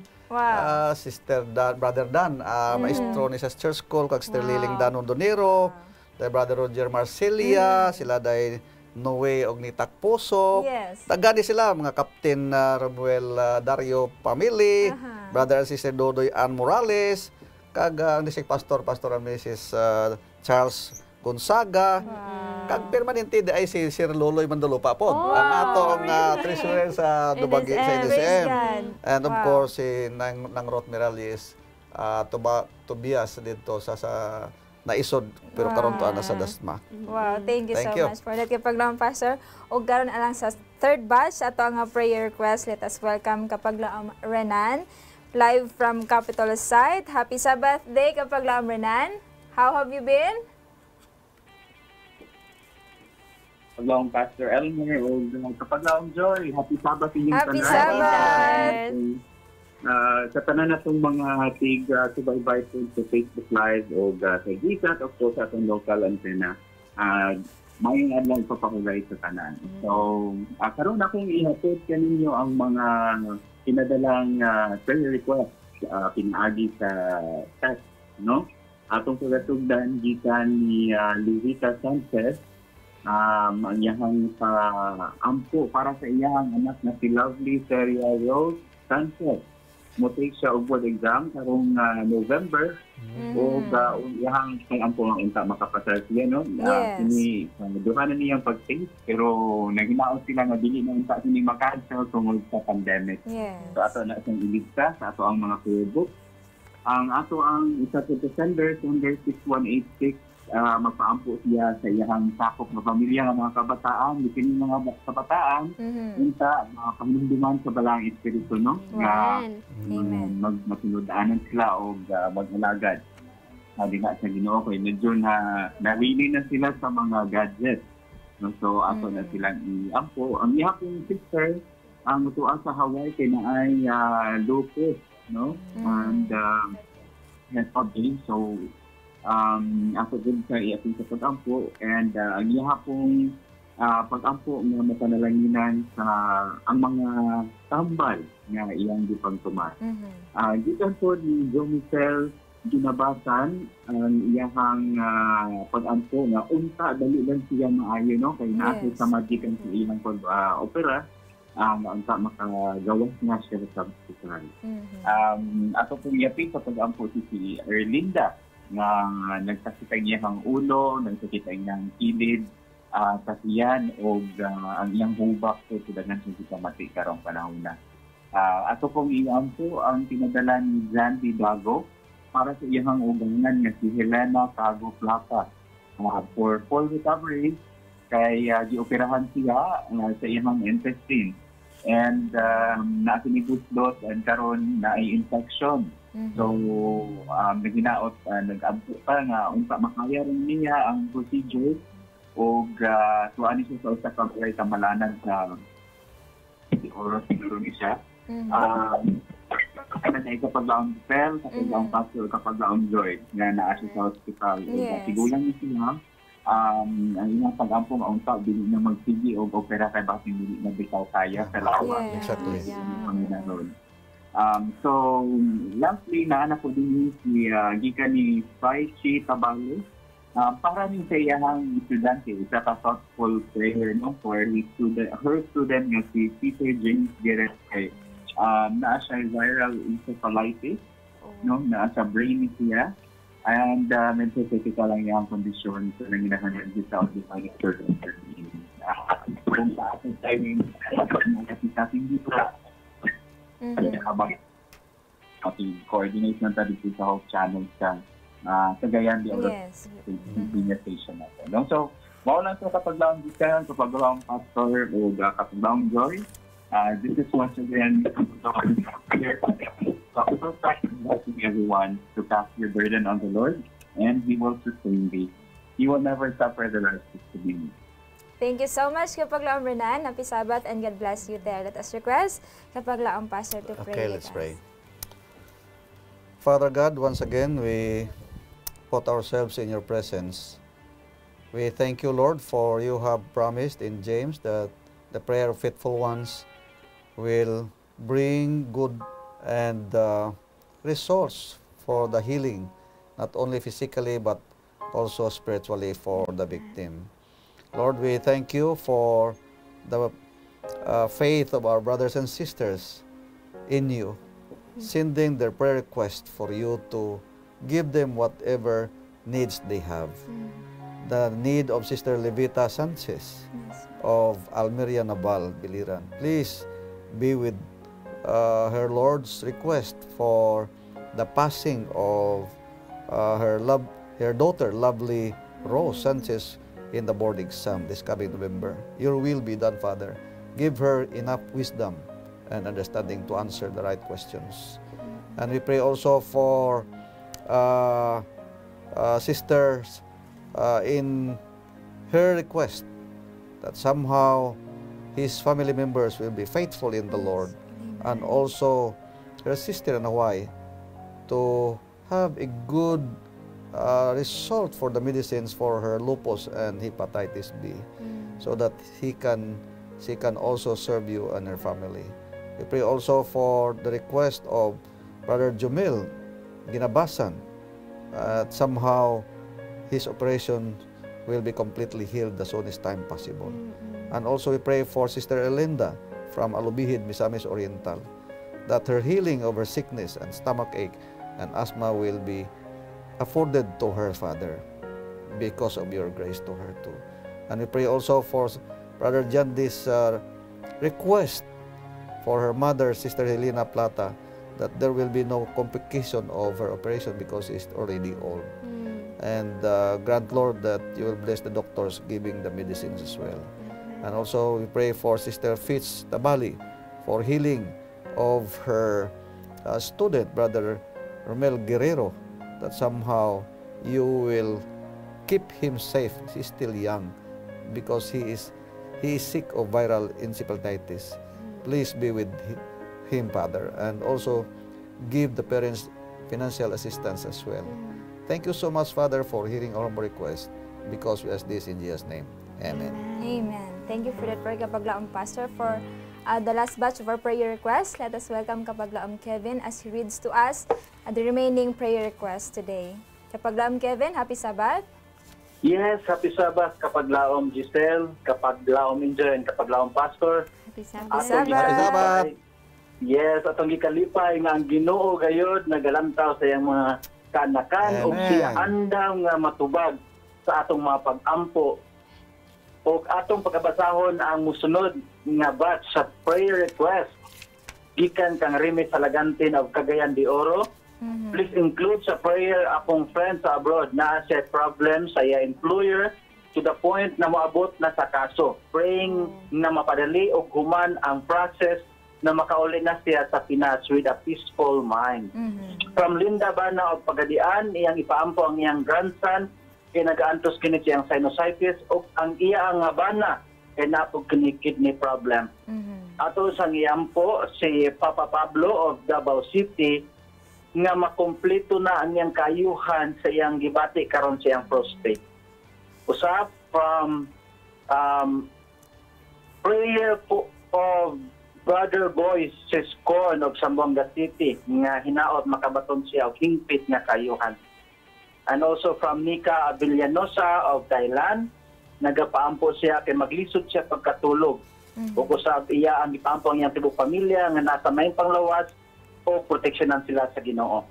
Sister Dan, Brother Dan, maestro ni sa Church School, kag Sister Liling Danon Donero, Brother Roger Marcelia, sila day Noe og ni Takposo. Tagadi sila mga Captain Ramuel Dario Family, Brother and Sister Dodoy Ann Morales, kag ang Pastor and Mrs. Charles Gonzaga. Kag permanente di ay si Sir Loloy Mandulupa po. Ang atong treasurer sa Dubagi sa NSM. And of course si Nang Rot Miralles, Tobias dito sa naisod pero karon to ana sa Dasma. Wow, thank you so much for that kapag lang pastor. Og karon alang sa third batch ato ang prayer request. Let us welcome kapag lang Renan live from Capitol site. Happy Sabbath day kapag lang Renan. How have you been? Kapaglaong Pastor Elmer o kapaglaong Joy. Happy Sabbath inyong Happy Sabbath! Sa tanan na itong mga subaybay po sa Facebook Live o sa GCAT o po sa itong local antenna, mayroon adlang ipapakulay sa tanan. So, karoon akong ihatid kaninyo ang mga pinadalang prayer request pinaagi sa text, no? Atong pagatugdan gikan ni Luzita Sanchez, ang iyahang ampo para sa iyahang anak na si Lovely Seria Rose Sanchez. Mutake siya og board exam karong November o iyahang ampo ang inta makapasal siya, no? Kini duha na niyang pag-taste pero naghinaot sila nga dili na inta sini makansel tungod sa pandemic. So ato na itong iligta sa ato ang mga prayer. Ang ato ang isa sa December 6186 magpaampo siya sa iyang sakop na pamilya ng mga kabataan, bikin mga kabataan, unta panglumduman sa balang espiritu, no? Masunodaanan sila o mag-alagad. Sabi nga sa Ginoo ko, medyo nawili na sila sa mga gadgets. No? So, ako na silang iampo. Ang ihapong sister, ang mutuan sa Hawaii, kaya na ay lupus, no? And so, ako din sa iyapong sa pag-ampo and ang ihapong pag-ampo na mapanalanginan sa ang mga tambal nga iyang gipagtuman. Gikan po ni Jomicel ginabasan ang iyahang pag-ampo nga unta dali lang siya maayo, no? Kaya naasa sa magikan sa iyang pag-opera unta makagawas na siya sa hospital. Ato pong iyapin sa pag-ampo si Erlinda nga nagsakit ang iyang ulo, nagsakit ang iyang kilid, kasiyan o ang iyang hubak so tudagan siya mati karong panahon na. Ato pong iampo ang pinadala ni Zandy Dago para sa iyang ugangan nga si Helena Cago Plata for full recovery kay gioperahan siya sa iyang intestine and nasinibusdot and karon na infection. So, naginaot, nag-abot pa nga, unta makaya rin niya ang procedure o tuan niya sa usa ka balay kamalanan sa oras siguro ni siya. Kaya na kapaglaong Bell, kapaglaong Pastor, kapaglaong Joy na naa siya sa hospital. Sigulang niya siya, ang inyong pag-ampong unta, dili na magsigi o opera kay bakit hindi na bitaw kaya sa lawa. Exactly. So, lastly, naanak ko din si gikan ni Spaichi Tabalo. Para ni sa iyang estudyante, isa ka thoughtful prayer, no, for her student nga si Peter James Guerrero. Naa siya viral encephalitis, no, naa sa brain siya. And medyo critical lang yung kondisyon. So, nanginahanyan siya sa audifying surgery. Kung sa ating timing, natin dito habang coordinate ng dito sa Hope Channel sa Cagayan de Oro station natin. No? So, maulan sa kapaglaong detail, kapaglaong pastor o kapaglaong joy. This is once again inviting everyone to cast your burden on the Lord and He will sustain thee. you will never suffer the Lord's to be me. Thank you so much kapag laom Renan. Happy Sabbath and God bless you there. Let us request kapag laom Pastor to pray Okay, with let's us. pray. Father God, once again, we put ourselves in your presence. We thank you, Lord, for you have promised in James that the prayer of faithful ones will bring good and results for the healing, not only physically but also spiritually for the victim. Lord, we thank you for the faith of our brothers and sisters in you, sending their prayer request for you to give them whatever needs they have. The need of Sister Levita Sanchez of Almeria Naval, Biliran. Please be with her Lord's request for the passing of her daughter, lovely Rose Sanchez, in the board exam this coming November. Your will be done, Father. Give her enough wisdom and understanding to answer the right questions. And we pray also for sisters in her request that somehow his family members will be faithful in the Lord, and also her sister in Hawaii to have a good result for the medicines for her lupus and hepatitis B, so that she can also serve you and her family. We pray also for the request of Brother Jumil Ginabasan, somehow his operation will be completely healed as soon as time possible. And also we pray for Sister Elinda from Alubihid, Misamis Oriental, that her healing of her sickness and stomach ache and asthma will be afforded to her, Father, because of your grace to her too. And we pray also for Brother Jandy's request for her mother, Sister Helena Plata, that there will be no complication of her operation because she's already old. And grant, Lord, that you will bless the doctors giving the medicines as well. And also we pray for Sister Fitz Tabali for healing of her student, Brother Romel Guerrero, that somehow you will keep him safe. He's still young because he is sick of viral encephalitis. Please be with him, Father, and also give the parents financial assistance as well. Thank you so much, Father, for hearing our request, because we ask this in Jesus' name. Amen. Amen. Thank you for that prayer, Kapaglaom Pastor. For the last batch of our prayer requests, let us welcome Kapaglaom Kevin as he reads to us the remaining prayer requests today. Kapaglaom Kevin, happy Sabbath. Yes, happy Sabbath, Kapaglaom Giselle, Kapaglaom Injo, and Kapaglaom Pastor. Happy Happy Sabbath. Yes, atong gikalipay nga ang Ginoo gayod nagalantaw sa iyang mga kanakan ug siya andam nga matubag sa atong mga pag-ampo. O atong pagkabasahon ang musunod nga batch sa prayer request gikan kang Remy Salagantin of Cagayan de Oro. Please include sa prayer akong friend sa abroad na siya problem sa iya employer to the point na moabot na sa kaso. Praying na mapadali o human ang process na makauli na siya sa Pinas with a peaceful mind. From Linda Bana of Pagadian, iyang ipaampo ang iyang grandson kay nagaantos kini siyang sinusitis o ang iya ang bana kay napog kini kidney problem. Ato sang iyampo si Papa Pablo of Davao City nga makompleto na ang iyang kayuhan sa iyang gibati karon sa iyang prostate. Usap from prayer po of Brother Boy Sescon of Zamboanga City nga hinaot makabaton siya og hingpit nga kayuhan. And also from Nika Villanosa of Thailand, nagapaampo siya kay maglisod siya pagkatulog. Ug usab iya ang ipaampo ang iyang tibok pamilya nga nasa may panglawas o proteksyonan sila sa Ginoo.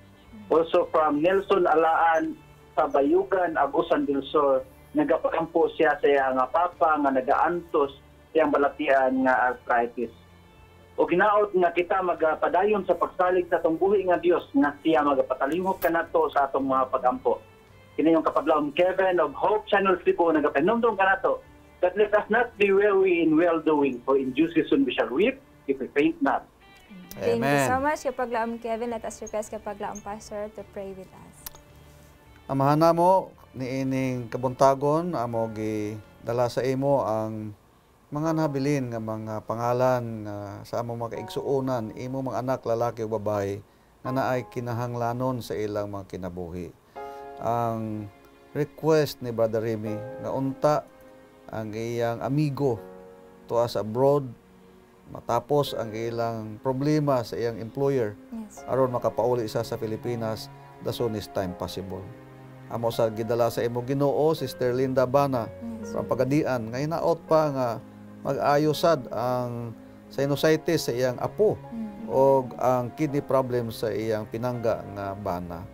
Also from Nelson Alaan sa Bayugan, Agusan del Sur, nagapaampo siya sa iyang papa nga nagaantos siyang balatian nga arthritis. O ginaot nga kita magapadayon sa pagsalig sa atong buhi nga Dios nga siya magapatalingog kanato sa atong mga pagampo. Kini yung Kapaglaom Kevin of Hope Channel Cebu nagapanumdum kanato that let us not be weary in well-doing, for in due season we shall reap if we faint not. Thank you so much, Kapaglaom Kevin. Let us request Kapaglaom Pastor to pray with us. Amahan na mo, niining kabuntagon amo gi dala sa imo ang mga nabilin nga mga pangalan nga sa among mga kaigsuonan, imo mga anak lalaki o babae nga naay kinahanglanon sa ilang mga kinabuhi. Ang request ni Brother Remy nga unta ang iyang amigo tuwa sa abroad matapos ang ilang problema sa iyang employer aron makapauli isa sa Pilipinas the soonest time possible. Amo sa gidala sa imo Ginoo Sister Linda Bana from Pagadian nga hinaot pa nga mag-ayosad ang sinusitis sa iyang apo o ang kidney problem sa iyang pinangga nga bana.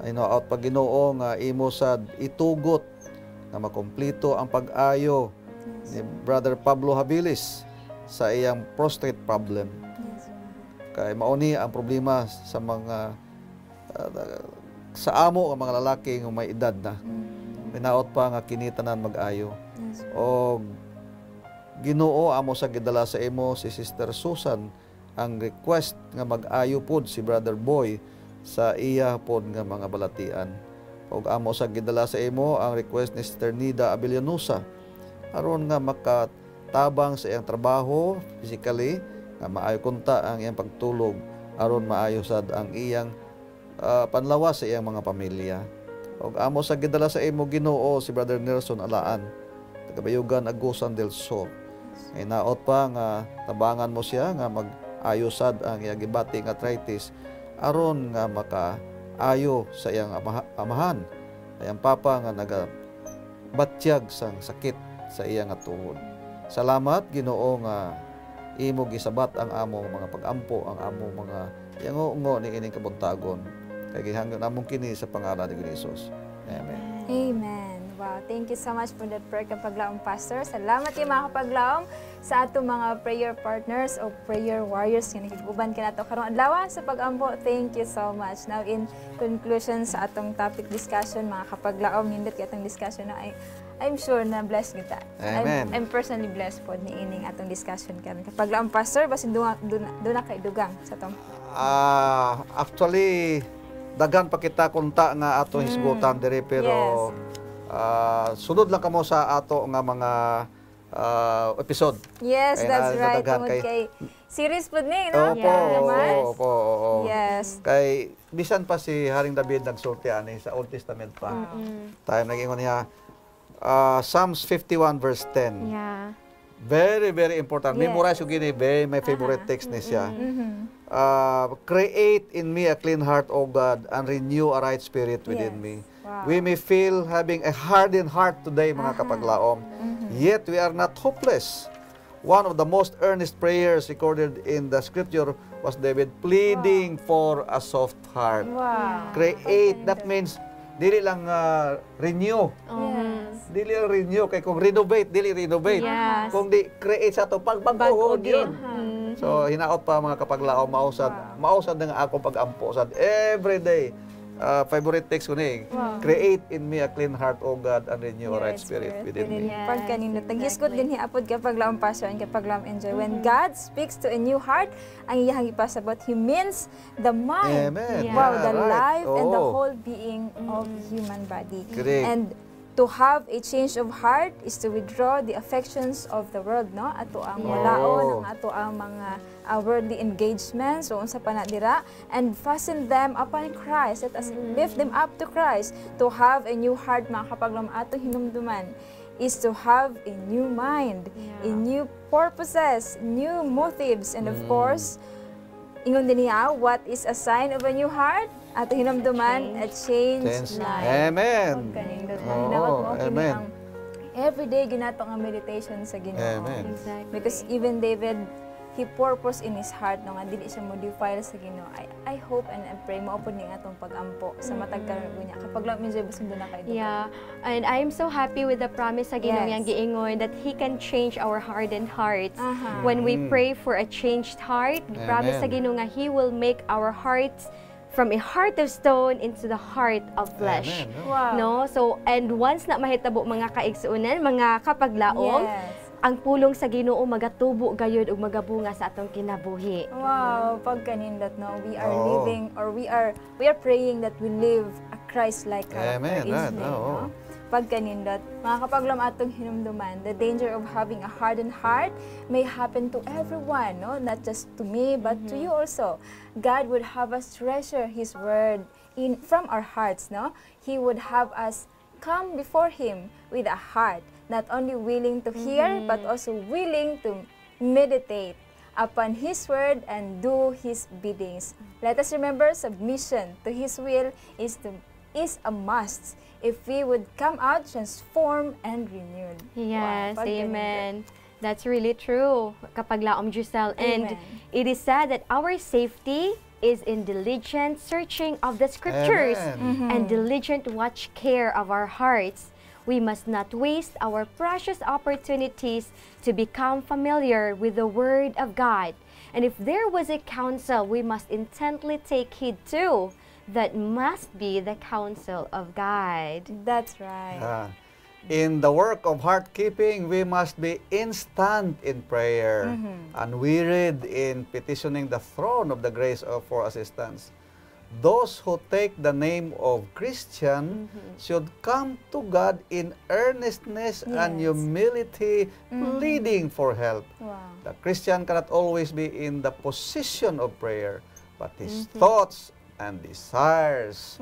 Hinaot pa Ginoo nga imo sad itugot nga makumpleto ang pag-ayo ni Brother Pablo Habilis sa iyang prostate problem. Kay mauni ang problema sa mga sa amo ang mga lalaki nga may edad na. Hinaot pa nga kinitanan mag-ayo. O Ginoo amo sa gidala sa imo si Sister Susan ang request nga mag-ayo pod si Brother Boy sa iya pod nga mga balatian. Og amo sa gidala sa imo ang request ni Sister Nida Abelianusa aron nga makatabang sa iyang trabaho physically nga maayo kunta ang iyang pagtulog aron maayo sad ang iyang panlawas sa iyang mga pamilya. Og amo sa gidala sa imo Ginoo si Brother Nelson Alaan taga Bayugan Agusan del Sur. Ay naot pa nga tabangan mo siya nga mag-ayosad ang iyang gibati nga arthritis aron nga makaayo sa iyang amahan. Ayang papa nga nagabatyag sang sakit sa iyang tuhod. Salamat Ginoo nga imo gisabat ang among mga pag-ampo, ang among mga yango-ngo ni ining kabuntagon. Kay gihangyo namong kini sa pangalan ni Jesus. Amen. Amen. Wow, thank you so much for that prayer kapaglaom, Pastor. Salamat yung mga kapaglaom sa atong mga prayer partners o prayer warriors nga nakiguban kinato karong adlaw sa pag-ampo. Thank you so much. Now in conclusion sa atong topic discussion, mga kapaglaom, nindot kay atong discussion na I'm sure na blessed kita. Amen. I'm personally blessed po ni ining atong discussion karon. Kapaglaom, Pastor, basin doon kay dugang sa atong actually daghan pa kita kunta nga ato hisgutan diri pero sunod lang kamo sa ato nga mga episode. Yes, that's right. Tungod kay series po ni, no? Opo. Yes. Kay bisan pa si Haring David nagsulti ani sa Old Testament pa. Tayo nag-ingon niya Psalms 51 verse 10. Yeah. Very, very important. Memorize yung gini, my favorite text ni siya. Create in me a clean heart, O God, and renew a right spirit within me. Wow. We may feel having a hardened heart today, mga kapaglaom, yet we are not hopeless. One of the most earnest prayers recorded in the scripture was David pleading for a soft heart. Wow. Create, that means dili lang renew. Dili lang renew kay kung renovate, dili renovate. Yes. Kung di create sa to pagbago yun. So hinaot pa mga kapaglaom mausad nga ako pag-ampo sad every day. Favorite text ko ni create in me a clean heart, O God, and renew a right spirit within me. Pag kanino tagisgot din hiapod kapag laom pastor and kapag laom enjoy. When God speaks to a new heart, ang iyang ipasabot, He means the mind. Amen. Wow, Yeah, the right. life and the whole being of human body. Correct. And to have a change of heart is to withdraw the affections of the world, no? Ato ang walaon, ang ato ang mga worldly engagements, so unsa pa na dira, and fasten them upon Christ. Let us lift them up to Christ. To have a new heart, mga kapaglam ato hinumduman, is to have a new mind, a new purposes, new motives, and of course, ingon din niya, what is a sign of a new heart? Ato hinumduman, a changed life. Amen. Amen. Everyday ginato nga meditation sa Ginoo. Amen. Exactly. Because even David, he purpose in his heart no nga dili siya mo defile sa Ginoo. I hope and I pray mo upod ning atong pag-ampo sa matag karon niya. Kapag lang medyo basin do na kay dugang. Yeah, and I am so happy with the promise sa Ginoo Yes. yang giingon that He can change our hardened hearts. When we pray for a changed heart, promise sa Ginoo nga He will make our hearts from a heart of stone into the heart of flesh. Amen. Wow. No? So, and once na mahitabo mga kaigsuonan, mga kapaglaom, Yes. ang pulong sa Ginoo magatubo gayud ug magabunga sa atong kinabuhi. Wow, pag kanindot no, we are living or we are praying that we live a Christ-like character Amen. instantly, no? Pagkanindot, mga kapaglam atong hinumduman, the danger of having a hardened heart may happen to everyone, no? Not just to me, but to you also. God would have us treasure His Word from our hearts, no? He would have us come before Him with a heart, not only willing to hear, but also willing to meditate upon His Word and do His biddings. Let us remember, submission to His will is a must if we would come out transformed and renewed. Yes, amen. That's really true, kapaglaom Giselle. And it is said that our safety is in diligent searching of the scriptures and diligent watch care of our hearts. We must not waste our precious opportunities to become familiar with the Word of God. And if there was a counsel we must intently take heed to, that must be the counsel of God. That's right. In the work of heart-keeping, we must be instant in prayer, unwearied in petitioning the throne of the grace for assistance. Those who take the name of Christian should come to God in earnestness and humility, pleading for help. The Christian cannot always be in the position of prayer, but his thoughts and desires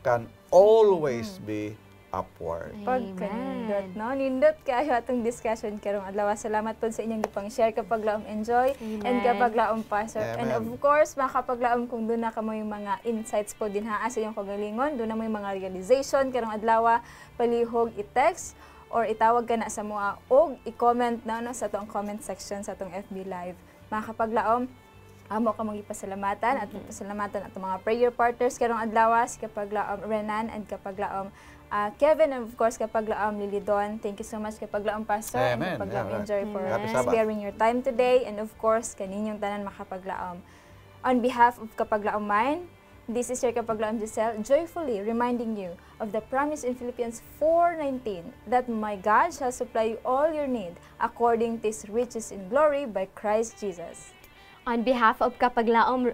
can always be upward. Pagkanindot, no? Nindot kayo atong discussion karong adlaw. Salamat po sa inyong gipang share kapag laom enjoy and kapag laom pasok. And of course, makapaglaom kung doon na kamo yung mga insights po din ha sa iyong kagalingon, doon na mo yung mga realization karong adlaw, palihog i-text or itawag ka na sa mga o i-comment na no, sa atong comment section sa atong FB Live. Makapaglaom, amo ka mong ipasalamatan at ipasalamatan atong mga prayer partners karong adlaw, si kapaglaom Renan and kapaglaom Kevin, and of course, kapaglaom Lilidon. Thank you so much kapaglaom Pastor. Amen. And kapaglaom Enjoy for Sabbath. sparing your time today. And of course, kaninyong tanan makapaglaom. On behalf of kapaglaom mine, this is your kapaglaom Giselle, joyfully reminding you of the promise in Philippians 4:19 that my God shall supply you all your need according to His riches in glory by Christ Jesus. On behalf of Kapaglaom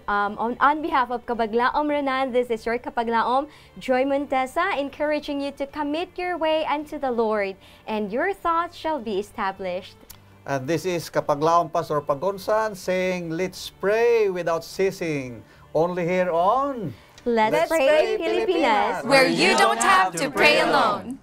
Renan, this is your Kapaglaom Joy Montesa, encouraging you to commit your way unto the Lord, and your thoughts shall be established. And this is Kapaglaom Pastor Pagonsan saying, let's pray without ceasing. Only here on Let's Pray Pilipinas, where you don't have to pray alone.